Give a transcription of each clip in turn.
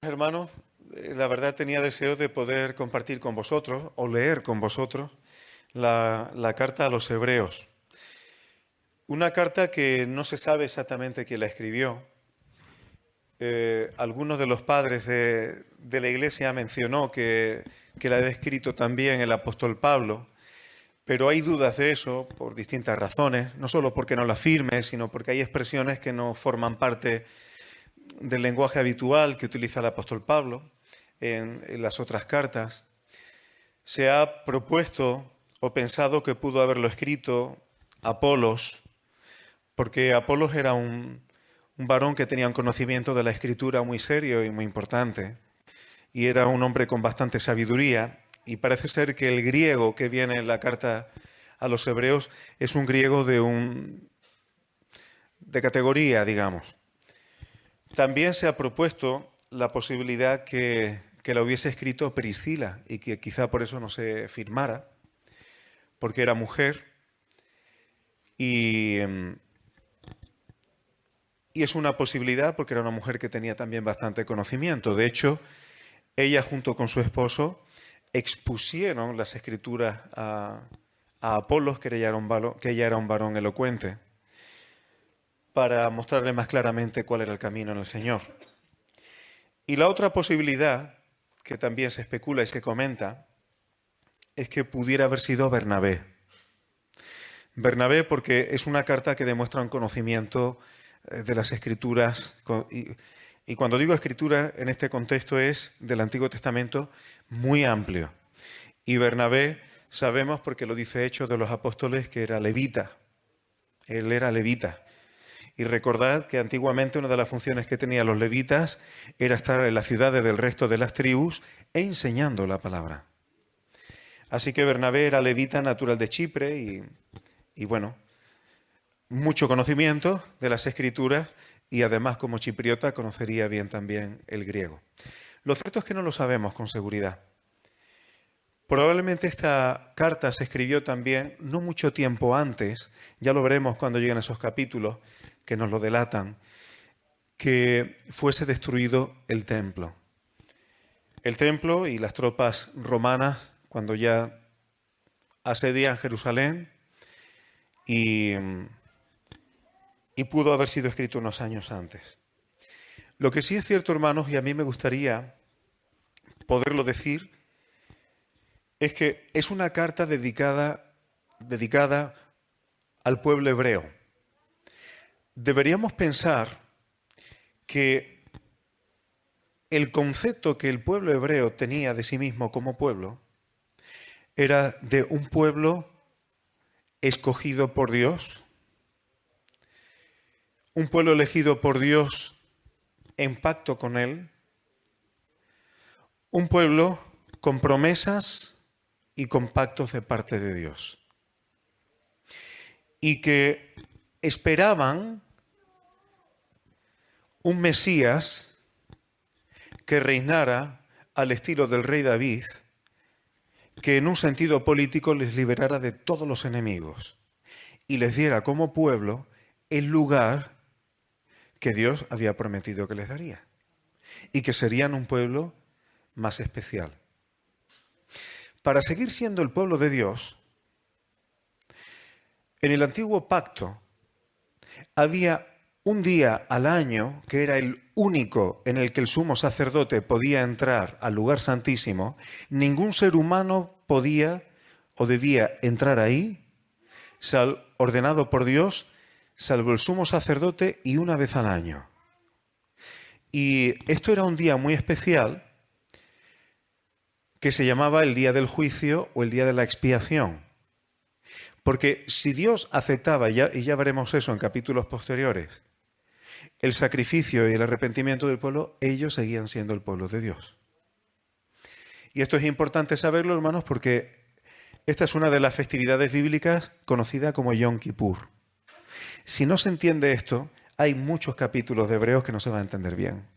Hermanos, la verdad tenía deseo de poder compartir con vosotros o leer con vosotros la carta a los Hebreos. Una carta que no se sabe exactamente quién la escribió. Algunos de los padres de la Iglesia mencionó que la había escrito también el apóstol Pablo, pero hay dudas de eso por distintas razones, no solo porque no la firme, sino porque hay expresiones que no forman parte del lenguaje habitual que utiliza el apóstol Pablo en las otras cartas. Se ha propuesto o pensado que pudo haberlo escrito Apolos, porque Apolos era un varón que tenía un conocimiento de la escritura muy serio y muy importante, y era un hombre con bastante sabiduría, y parece ser que el griego que viene en la carta a los hebreos es un griego de categoría, digamos. También se ha propuesto la posibilidad que la hubiese escrito Priscila y que quizá por eso no se firmara, porque era mujer y es una posibilidad porque era una mujer que tenía también bastante conocimiento. De hecho, ella junto con su esposo expusieron las escrituras a Apolos, que ella era un varón elocuente, para mostrarle más claramente cuál era el camino en el Señor. Y la otra posibilidad, que también se especula y se comenta, es que pudiera haber sido Bernabé. Bernabé porque es una carta que demuestra un conocimiento de las Escrituras, y cuando digo Escritura en este contexto es del Antiguo Testamento muy amplio. Y Bernabé sabemos, porque lo dice Hechos de los Apóstoles, que era levita. Él era levita. Y recordad que antiguamente una de las funciones que tenían los levitas era estar en las ciudades del resto de las tribus e enseñando la palabra. Así que Bernabé era levita natural de Chipre y bueno, mucho conocimiento de las Escrituras y además como chipriota conocería bien también el griego. Lo cierto es que no lo sabemos con seguridad. Probablemente esta carta se escribió también no mucho tiempo antes, ya lo veremos cuando lleguen esos capítulos que nos lo delatan, que fuese destruido el templo. El templo y las tropas romanas, cuando ya asedian Jerusalén, y pudo haber sido escrito unos años antes. Lo que sí es cierto, hermanos, y a mí me gustaría poderlo decir, es que es una carta dedicada al pueblo hebreo. Deberíamos pensar que el concepto que el pueblo hebreo tenía de sí mismo como pueblo era de un pueblo escogido por Dios, un pueblo elegido por Dios en pacto con Él, un pueblo con promesas y con pactos de parte de Dios, y que esperaban un Mesías que reinara al estilo del rey David, que en un sentido político les liberara de todos los enemigos y les diera como pueblo el lugar que Dios había prometido que les daría y que serían un pueblo más especial. Para seguir siendo el pueblo de Dios, en el antiguo pacto había un día al año que era el único en el que el sumo sacerdote podía entrar al lugar santísimo. Ningún ser humano podía o debía entrar ahí, ordenado por Dios, salvo el sumo sacerdote y una vez al año. Y esto era un día muy especial que se llamaba el día del juicio o el día de la expiación. Porque si Dios aceptaba, y ya veremos eso en capítulos posteriores, el sacrificio y el arrepentimiento del pueblo, ellos seguían siendo el pueblo de Dios. Y esto es importante saberlo, hermanos, porque esta es una de las festividades bíblicas conocida como Yom Kippur. Si no se entiende esto, hay muchos capítulos de Hebreos que no se van a entender bien.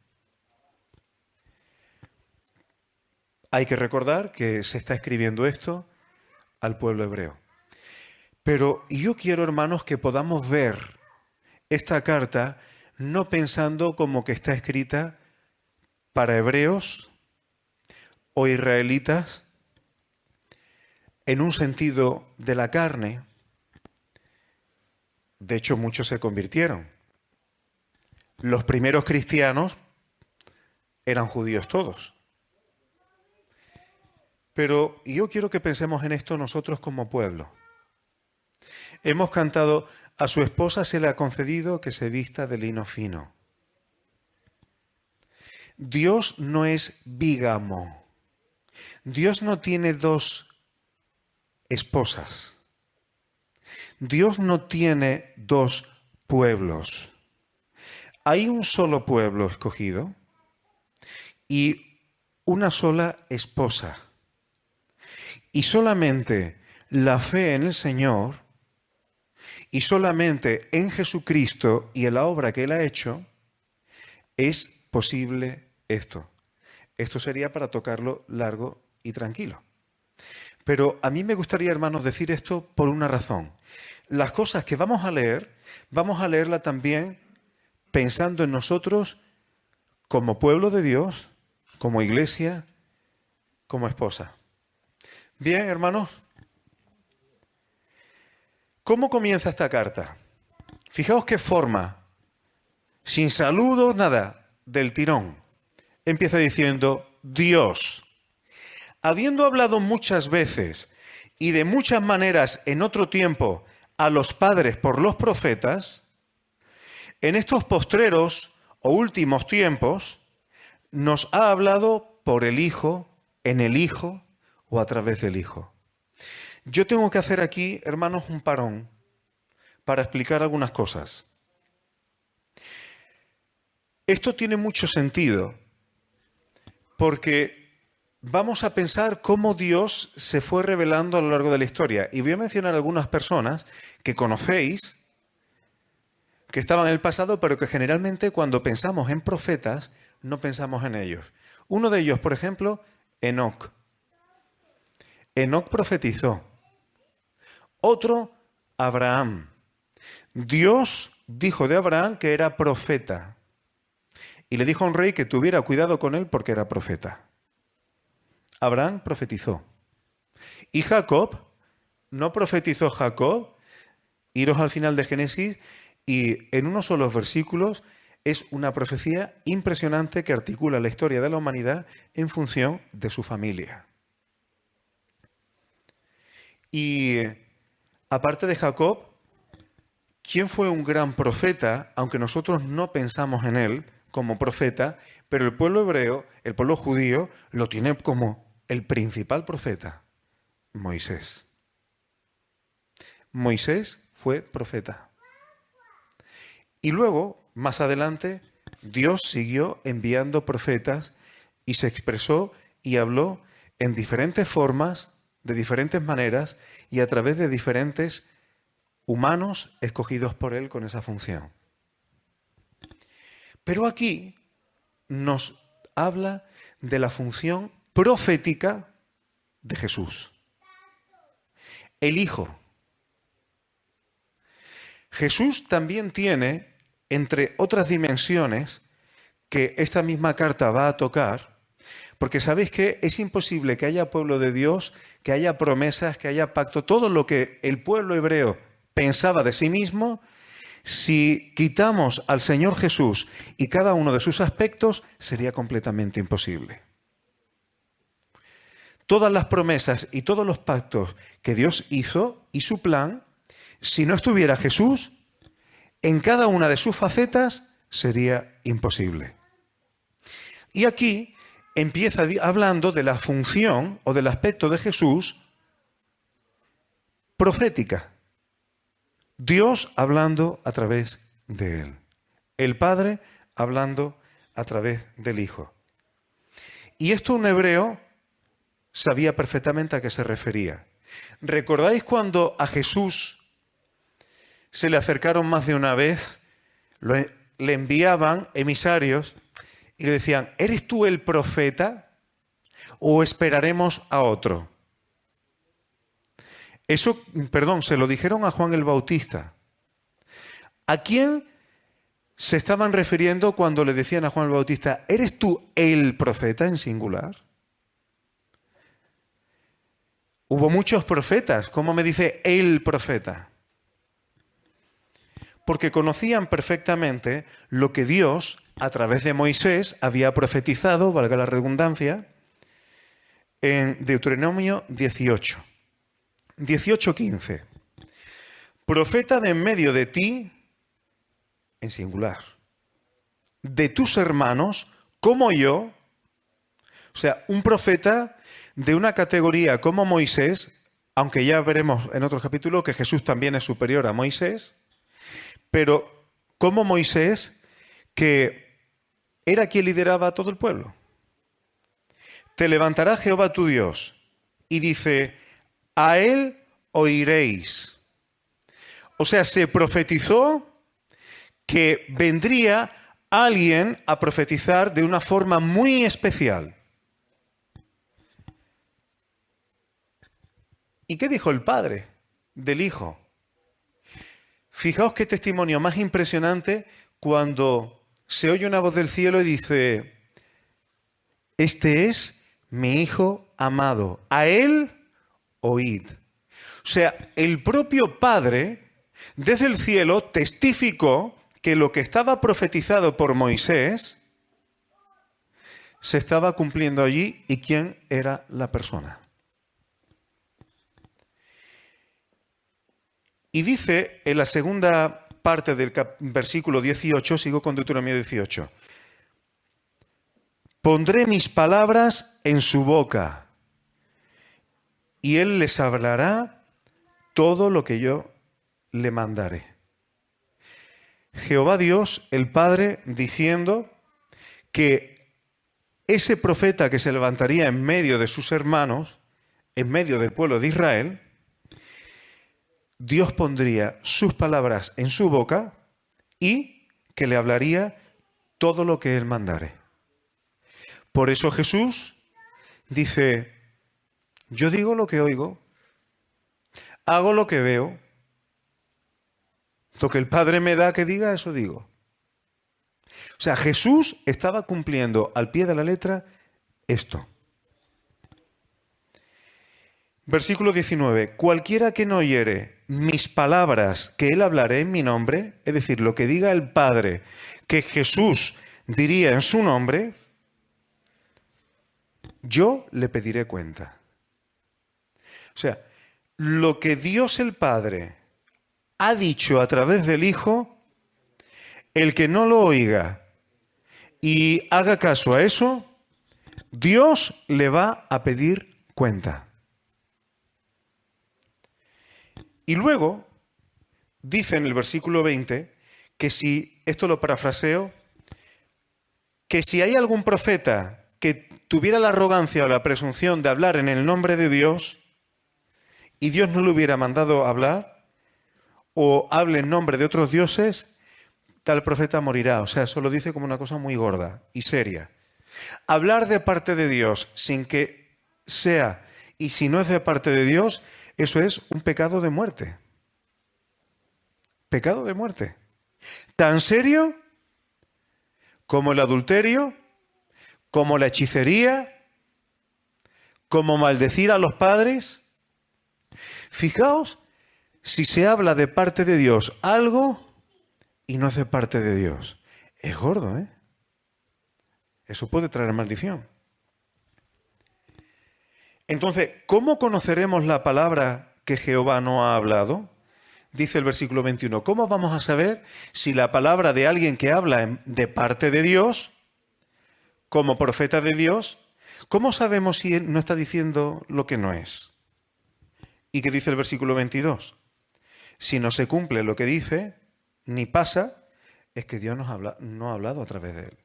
Hay que recordar que se está escribiendo esto al pueblo hebreo. Pero yo quiero, hermanos, que podamos ver esta carta no pensando como que está escrita para hebreos o israelitas en un sentido de la carne. De hecho, muchos se convirtieron. Los primeros cristianos eran judíos todos. Pero yo quiero que pensemos en esto nosotros como pueblo. Hemos cantado: a su esposa se le ha concedido que se vista de lino fino. Dios no es bígamo. Dios no tiene dos esposas. Dios no tiene dos pueblos. Hay un solo pueblo escogido y una sola esposa. Y solamente la fe en el Señor y solamente en Jesucristo y en la obra que Él ha hecho es posible esto. Esto sería para tocarlo largo y tranquilo. Pero a mí me gustaría, hermanos, decir esto por una razón. Las cosas que vamos a leerla también pensando en nosotros como pueblo de Dios, como iglesia, como esposa. Bien, hermanos, ¿cómo comienza esta carta? Fijaos qué forma, sin saludos, nada, del tirón. Empieza diciendo: Dios, habiendo hablado muchas veces y de muchas maneras en otro tiempo a los padres por los profetas, en estos postreros o últimos tiempos nos ha hablado por el Hijo, en el Hijo o a través del Hijo. Yo tengo que hacer aquí, hermanos, un parón para explicar algunas cosas. Esto tiene mucho sentido porque vamos a pensar cómo Dios se fue revelando a lo largo de la historia. Y voy a mencionar algunas personas que conocéis, que estaban en el pasado, pero que generalmente cuando pensamos en profetas, no pensamos en ellos. Uno de ellos, por ejemplo, Enoc. Enoc profetizó. Otro, Abraham. Dios dijo de Abraham que era profeta. Y le dijo a un rey que tuviera cuidado con él porque era profeta. Abraham profetizó. Y Jacob, no profetizó Jacob. Iros al final de Génesis y en unos solos versículos es una profecía impresionante que articula la historia de la humanidad en función de su familia. Y aparte de Jacob, ¿quién fue un gran profeta? Aunque nosotros no pensamos en él como profeta, pero el pueblo hebreo, el pueblo judío, lo tiene como el principal profeta: Moisés. Moisés fue profeta. Y luego, más adelante, Dios siguió enviando profetas y se expresó y habló en diferentes formas, de diferentes maneras y a través de diferentes humanos escogidos por Él con esa función. Pero aquí nos habla de la función profética de Jesús, el Hijo. Jesús también tiene, entre otras dimensiones, que esta misma carta va a tocar, porque sabéis que es imposible que haya pueblo de Dios, que haya promesas, que haya pacto, todo lo que el pueblo hebreo pensaba de sí mismo, si quitamos al Señor Jesús y cada uno de sus aspectos, sería completamente imposible. Todas las promesas y todos los pactos que Dios hizo y su plan, si no estuviera Jesús, en cada una de sus facetas sería imposible. Y aquí empieza hablando de la función o del aspecto de Jesús profética. Dios hablando a través de Él. El Padre hablando a través del Hijo. Y esto un hebreo sabía perfectamente a qué se refería. ¿Recordáis cuando a Jesús se le acercaron más de una vez, le enviaban emisarios y le decían: ¿eres tú el profeta o esperaremos a otro? Eso, se lo dijeron a Juan el Bautista. ¿A quién se estaban refiriendo cuando le decían a Juan el Bautista, ¿eres tú el profeta en singular? Hubo muchos profetas. ¿Cómo me dice el profeta? Porque conocían perfectamente lo que Dios, a través de Moisés, había profetizado, valga la redundancia, en Deuteronomio 18. 18:15. Profeta de en medio de ti, en singular, de tus hermanos, como yo, o sea, un profeta de una categoría como Moisés, aunque ya veremos en otro capítulo que Jesús también es superior a Moisés, pero como Moisés, que era quien lideraba a todo el pueblo. Te levantará Jehová tu Dios, y dice, a él oiréis. O sea, se profetizó que vendría alguien a profetizar de una forma muy especial. ¿Y qué dijo el Padre del Hijo? Fijaos qué testimonio más impresionante cuando se oye una voz del cielo y dice, este es mi Hijo amado, a él oíd. O sea, el propio Padre desde el cielo testificó que lo que estaba profetizado por Moisés se estaba cumpliendo allí y quién era la persona. Y dice en la segunda parte del versículo 18, sigo con Deuteronomio 18, pondré mis palabras en su boca y él les hablará todo lo que yo le mandaré. Jehová Dios, el Padre, diciendo que ese profeta que se levantaría en medio de sus hermanos, en medio del pueblo de Israel, Dios pondría sus palabras en su boca y que le hablaría todo lo que él mandare. Por eso Jesús dice, yo digo lo que oigo, hago lo que veo, lo que el Padre me da que diga, eso digo. O sea, Jesús estaba cumpliendo al pie de la letra esto. Versículo 19, cualquiera que no oyere mis palabras que él hablaré en mi nombre, es decir, lo que diga el Padre que Jesús diría en su nombre, yo le pediré cuenta. O sea, lo que Dios el Padre ha dicho a través del Hijo, el que no lo oiga y haga caso a eso, Dios le va a pedir cuenta. Y luego dice en el versículo 20 que si, esto lo parafraseo, que si hay algún profeta que tuviera la arrogancia o la presunción de hablar en el nombre de Dios y Dios no le hubiera mandado hablar o hable en nombre de otros dioses, tal profeta morirá. O sea, eso lo dice como una cosa muy gorda y seria. Hablar de parte de Dios sin que sea, y si no es de parte de Dios, eso es un pecado de muerte. Pecado de muerte. Tan serio como el adulterio, como la hechicería, como maldecir a los padres. Fijaos si se habla de parte de Dios algo y no es de parte de Dios. Es gordo, ¿eh? Eso puede traer maldición. Entonces, ¿cómo conoceremos la palabra que Jehová no ha hablado? Dice el versículo 21. ¿Cómo vamos a saber si la palabra de alguien que habla de parte de Dios, como profeta de Dios, cómo sabemos si él no está diciendo lo que no es? ¿Y qué dice el versículo 22? Si no se cumple lo que dice, ni pasa, es que Dios no ha hablado a través de él.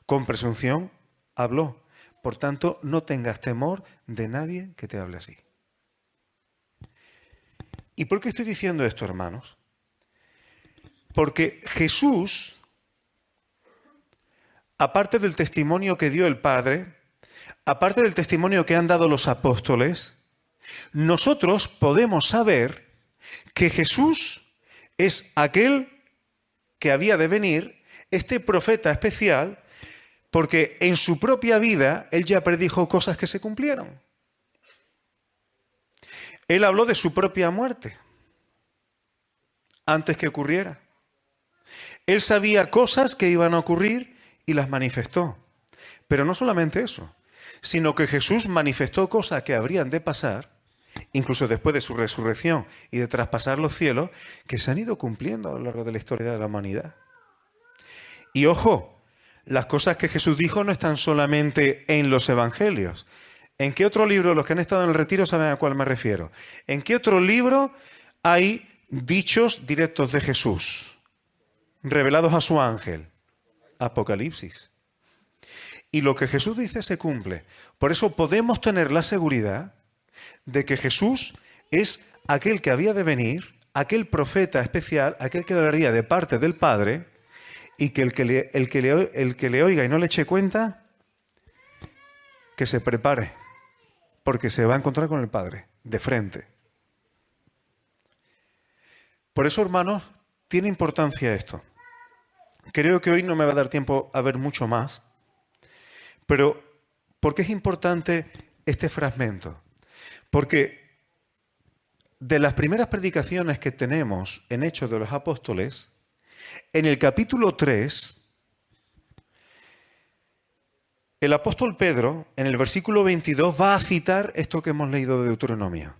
Con presunción habló. Por tanto, no tengas temor de nadie que te hable así. ¿Y por qué estoy diciendo esto, hermanos? Porque Jesús, aparte del testimonio que dio el Padre, aparte del testimonio que han dado los apóstoles, nosotros podemos saber que Jesús es aquel que había de venir, este profeta especial, porque en su propia vida él ya predijo cosas que se cumplieron. Él habló de su propia muerte antes que ocurriera. Él sabía cosas que iban a ocurrir y las manifestó. Pero no solamente eso, sino que Jesús manifestó cosas que habrían de pasar, incluso después de su resurrección y de traspasar los cielos, que se han ido cumpliendo a lo largo de la historia de la humanidad. Y ojo, las cosas que Jesús dijo no están solamente en los evangelios. ¿En qué otro libro, los que han estado en el retiro saben a cuál me refiero? ¿En qué otro libro hay dichos directos de Jesús, revelados a su ángel? Apocalipsis. Y lo que Jesús dice se cumple. Por eso podemos tener la seguridad de que Jesús es aquel que había de venir, aquel profeta especial, aquel que hablaría de parte del Padre, y que el que le oiga y no le eche cuenta, que se prepare, porque se va a encontrar con el Padre, de frente. Por eso, hermanos, tiene importancia esto. Creo que hoy no me va a dar tiempo a ver mucho más, pero ¿por qué es importante este fragmento? Porque de las primeras predicaciones que tenemos en Hechos de los Apóstoles, en el capítulo 3, el apóstol Pedro, en el versículo 22, va a citar esto que hemos leído de Deuteronomio.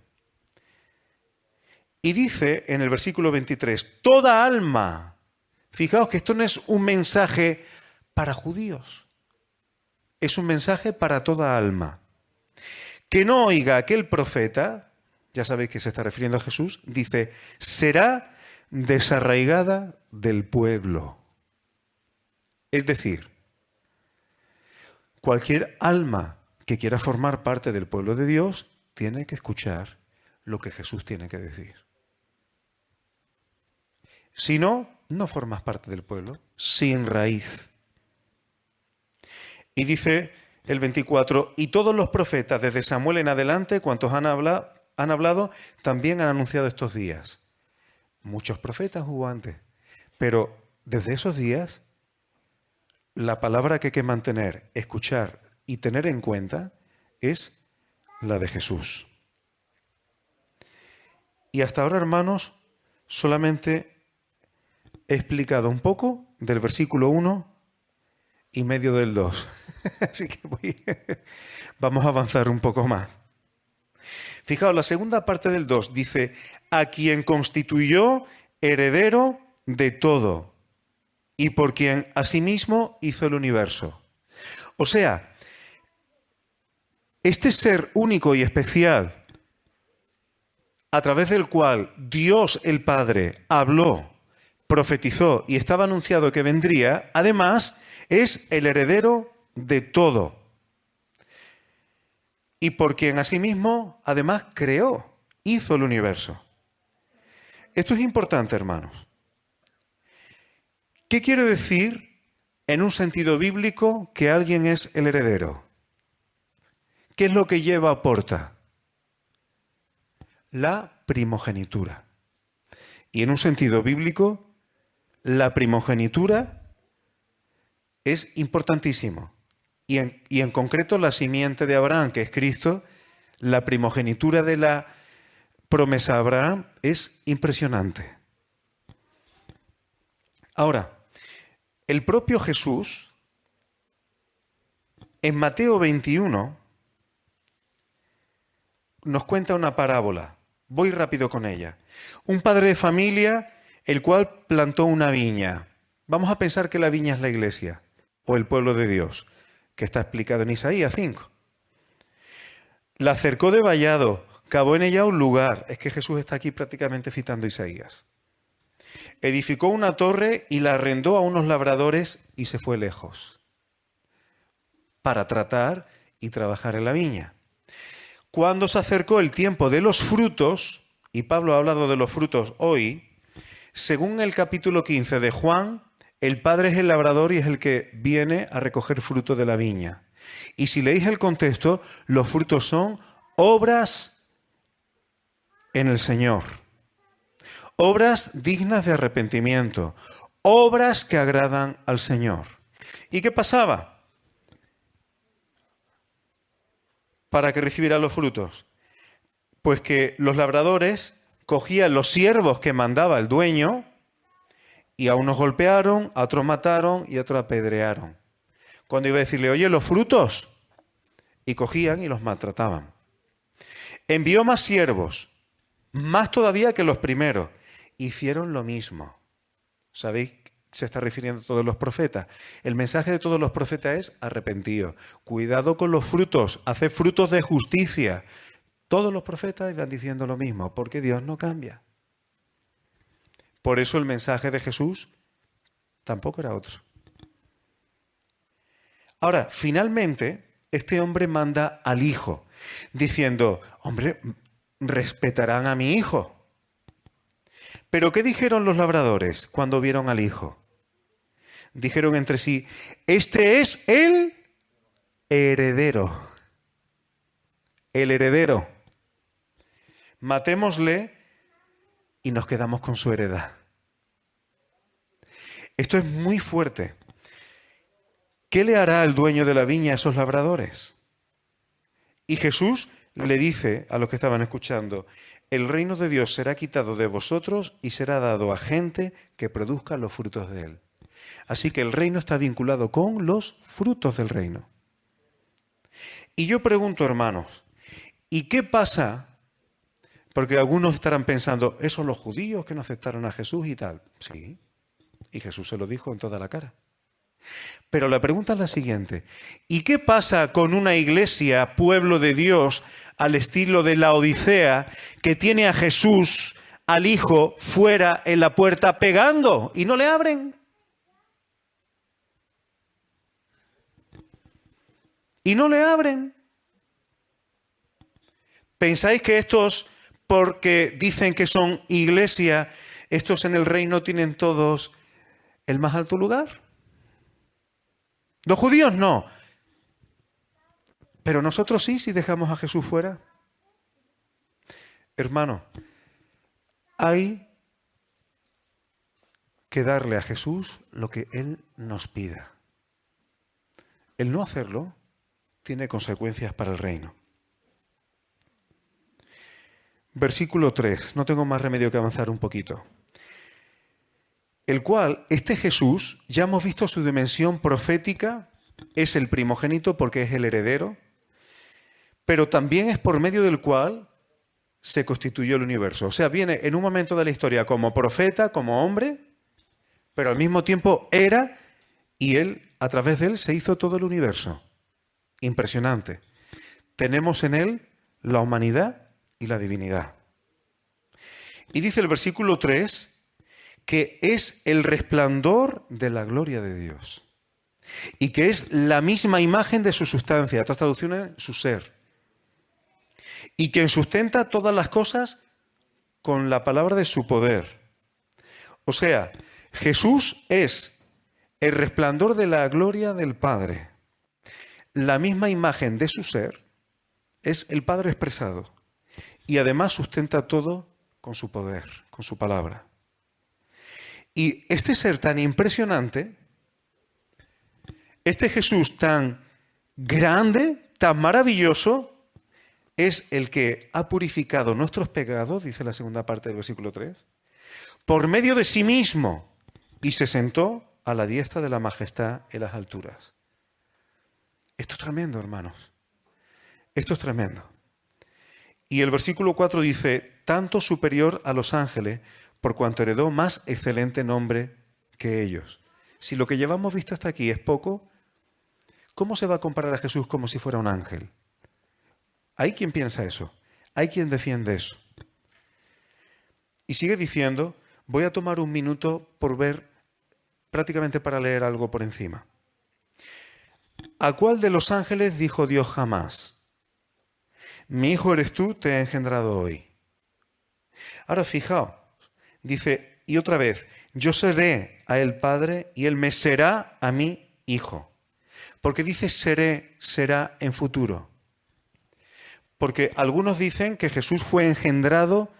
Y dice en el versículo 23, toda alma. Fijaos que esto no es un mensaje para judíos, es un mensaje para toda alma. Que no oiga aquel profeta, ya sabéis que se está refiriendo a Jesús, dice, será desarraigada del pueblo. Es decir, cualquier alma que quiera formar parte del pueblo de Dios tiene que escuchar lo que Jesús tiene que decir. Si no, no formas parte del pueblo, sin raíz. Y dice el 24, y todos los profetas, desde Samuel en adelante, cuantos han hablado, también han anunciado estos días. Muchos profetas hubo antes, pero desde esos días, la palabra que hay que mantener, escuchar y tener en cuenta es la de Jesús. Y hasta ahora, hermanos, solamente he explicado un poco del versículo 1 y medio del 2. Así que vamos a avanzar un poco más. Fijaos, la segunda parte del 2 dice, a quien constituyó heredero de todo y por quien asimismo hizo el universo. O sea, este ser único y especial a través del cual Dios el Padre habló, profetizó y estaba anunciado que vendría, además es el heredero de todo. Y por quien asimismo, además, creó, hizo el universo. Esto es importante, hermanos. ¿Qué quiere decir, en un sentido bíblico, que alguien es el heredero? ¿Qué es lo que lleva o aporta? La primogenitura. Y en un sentido bíblico, la primogenitura es importantísimo. Y en concreto la simiente de Abraham, que es Cristo, la primogenitura de la promesa a Abraham es impresionante. Ahora, el propio Jesús, en Mateo 21, nos cuenta una parábola. Voy rápido con ella. Un padre de familia, el cual plantó una viña. Vamos a pensar que la viña es la iglesia o el pueblo de Dios, que está explicado en Isaías 5. La cercó de vallado, cavó en ella un lugar. Es que Jesús está aquí prácticamente citando Isaías. Edificó una torre y la arrendó a unos labradores y se fue lejos para tratar y trabajar en la viña. Cuando se acercó el tiempo de los frutos, y Pablo ha hablado de los frutos hoy, según el capítulo 15 de Juan, el padre es el labrador y es el que viene a recoger fruto de la viña. Y si leéis el contexto, los frutos son obras en el Señor. Obras dignas de arrepentimiento. obras que agradan al Señor. ¿Y qué pasaba para que recibiera los frutos? Pues que los labradores cogían los siervos que mandaba el dueño y a unos golpearon, a otros mataron y a otros apedrearon. Cuando iba a decirle, oye, los frutos, y cogían y los maltrataban. Envió más siervos, más todavía que los primeros. Hicieron lo mismo. ¿Sabéis? Se está refiriendo a todos los profetas. El mensaje de todos los profetas es arrepentidos. Cuidado con los frutos, haced frutos de justicia. Todos los profetas iban diciendo lo mismo, porque Dios no cambia. Por eso el mensaje de Jesús tampoco era otro. Ahora, finalmente, este hombre manda al hijo, diciendo, hombre, respetarán a mi hijo. ¿Pero qué dijeron los labradores cuando vieron al hijo? Dijeron entre sí, este es el heredero. El heredero. Matémosle y nos quedamos con su heredad. Esto es muy fuerte. ¿Qué le hará el dueño de la viña a esos labradores? Y Jesús le dice a los que estaban escuchando, el reino de Dios será quitado de vosotros y será dado a gente que produzca los frutos de él. Así que el reino está vinculado con los frutos del reino. Y yo pregunto, hermanos, ¿y qué pasa? Porque algunos estarán pensando, ¿esos los judíos que no aceptaron a Jesús y tal? Sí, y Jesús se lo dijo en toda la cara. Pero la pregunta es la siguiente, ¿y qué pasa con una iglesia, pueblo de Dios, al estilo de la Odisea, que tiene a Jesús, al Hijo, fuera en la puerta pegando y no le abren? Y no le abren. ¿Pensáis que estos, porque dicen que son iglesia, estos en el reino tienen todos el más alto lugar? Los judíos no. Pero nosotros sí, si dejamos a Jesús fuera. Hermano, hay que darle a Jesús lo que Él nos pida. El no hacerlo tiene consecuencias para el reino. Versículo 3, no tengo más remedio que avanzar un poquito. El cual, este Jesús, ya hemos visto su dimensión profética, es el primogénito porque es el heredero, pero también es por medio del cual se constituyó el universo. O sea, viene en un momento de la historia como profeta, como hombre, pero al mismo tiempo era, y él, a través de él, se hizo todo el universo. Impresionante. Tenemos en él la humanidad y la divinidad. Y dice el versículo 3, que es el resplandor de la gloria de Dios y que es la misma imagen de su sustancia, otras traducciones, su ser, y quien sustenta todas las cosas con la palabra de su poder. O sea, Jesús es el resplandor de la gloria del Padre, la misma imagen de su ser, es el Padre expresado y además sustenta todo con su poder, con su palabra. Y este ser tan impresionante, este Jesús tan grande, tan maravilloso, es el que ha purificado nuestros pecados, dice la segunda parte del versículo 3, por medio de sí mismo, y se sentó a la diestra de la majestad en las alturas. Esto es tremendo, hermanos. Esto es tremendo. Y el versículo 4 dice, tanto superior a los ángeles, por cuanto heredó más excelente nombre que ellos. Si lo que llevamos visto hasta aquí es poco, ¿cómo se va a comparar a Jesús como si fuera un ángel? Hay quien piensa eso, hay quien defiende eso. Y sigue diciendo, voy a tomar un minuto por ver, prácticamente para leer algo por encima. ¿A cuál de los ángeles dijo Dios jamás? Mi hijo eres tú, te he engendrado hoy. Ahora fijaos. Dice, y otra vez, yo seré a él padre y él me será a mí hijo. Porque dice seré, será en futuro. Porque algunos dicen que Jesús fue engendrado,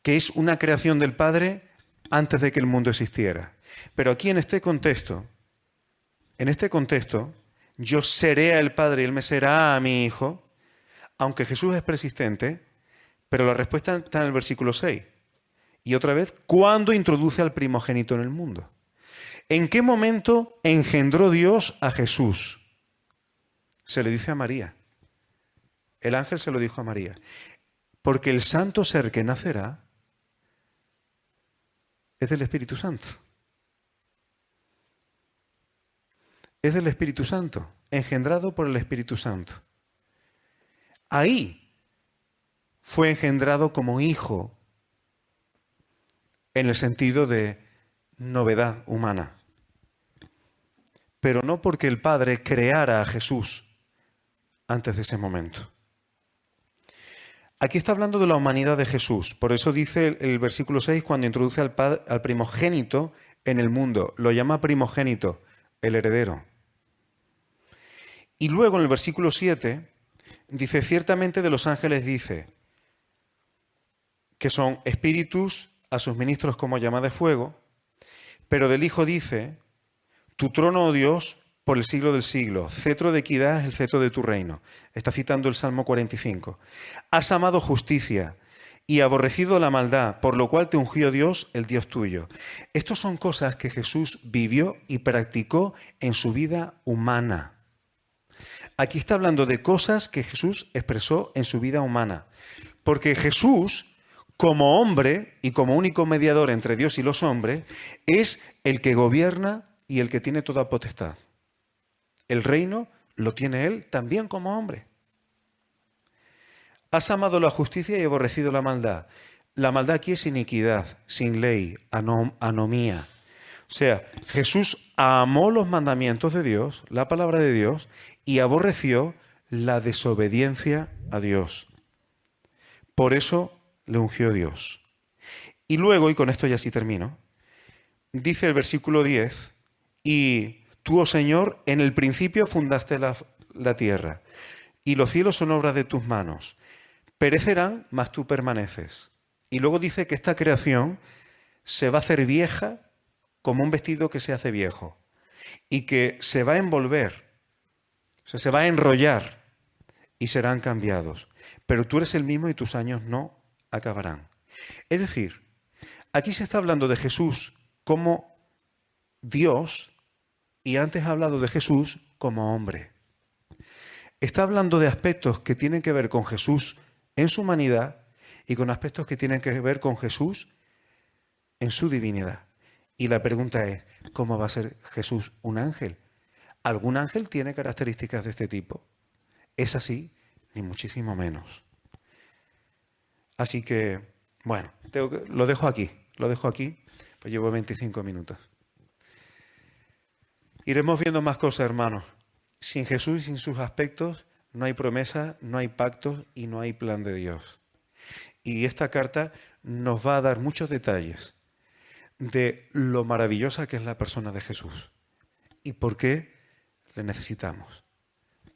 que es una creación del Padre antes de que el mundo existiera. Pero aquí en este contexto, yo seré a el Padre y Él me será a mi Hijo, aunque Jesús es persistente, pero la respuesta está en el versículo 6. Y otra vez, ¿cuándo introduce al primogénito en el mundo? ¿En qué momento engendró Dios a Jesús? Se le dice a María. El ángel se lo dijo a María. Porque el santo ser que nacerá es del Espíritu Santo. Es del Espíritu Santo, engendrado por el Espíritu Santo. Ahí fue engendrado como hijo, en el sentido de novedad humana. Pero no porque el Padre creara a Jesús antes de ese momento. Aquí está hablando de la humanidad de Jesús. Por eso dice el versículo 6, cuando introduce al primogénito en el mundo. Lo llama primogénito, el heredero. Y luego en el versículo 7 dice, ciertamente de los ángeles dice, que son espíritus a sus ministros como llama de fuego, pero del Hijo dice, tu trono, oh Dios, por el siglo del siglo, cetro de equidad es el cetro de tu reino. Está citando el Salmo 45. Has amado justicia y aborrecido la maldad, por lo cual te ungió Dios, el Dios tuyo. Estas son cosas que Jesús vivió y practicó en su vida humana. Aquí está hablando de cosas que Jesús expresó en su vida humana. Porque Jesús, como hombre y como único mediador entre Dios y los hombres, es el que gobierna y el que tiene toda potestad. El reino lo tiene Él también como hombre. Has amado la justicia y aborrecido la maldad. La maldad aquí es iniquidad, sin ley, anomía. O sea, Jesús amó los mandamientos de Dios, la palabra de Dios, y aborreció la desobediencia a Dios. Por eso le ungió Dios. Y luego, y con esto ya sí termino, dice el versículo 10, y tú, oh Señor, en el principio fundaste la tierra, y los cielos son obras de tus manos. Perecerán, mas tú permaneces. Y luego dice que esta creación se va a hacer vieja como un vestido que se hace viejo, y que se va a envolver, o sea, se va a enrollar, y serán cambiados. Pero tú eres el mismo y tus años no acabarán. Es decir, aquí se está hablando de Jesús como Dios y antes ha hablado de Jesús como hombre. Está hablando de aspectos que tienen que ver con Jesús en su humanidad y con aspectos que tienen que ver con Jesús en su divinidad. Y la pregunta es, ¿cómo va a ser Jesús un ángel? ¿Algún ángel tiene características de este tipo? ¿Es así? Ni muchísimo menos. Así que, bueno, lo dejo aquí, pues llevo 25 minutos. Iremos viendo más cosas, hermanos. Sin Jesús y sin sus aspectos no hay promesa, no hay pactos y no hay plan de Dios. Y esta carta nos va a dar muchos detalles de lo maravillosa que es la persona de Jesús y por qué le necesitamos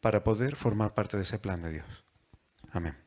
para poder formar parte de ese plan de Dios. Amén.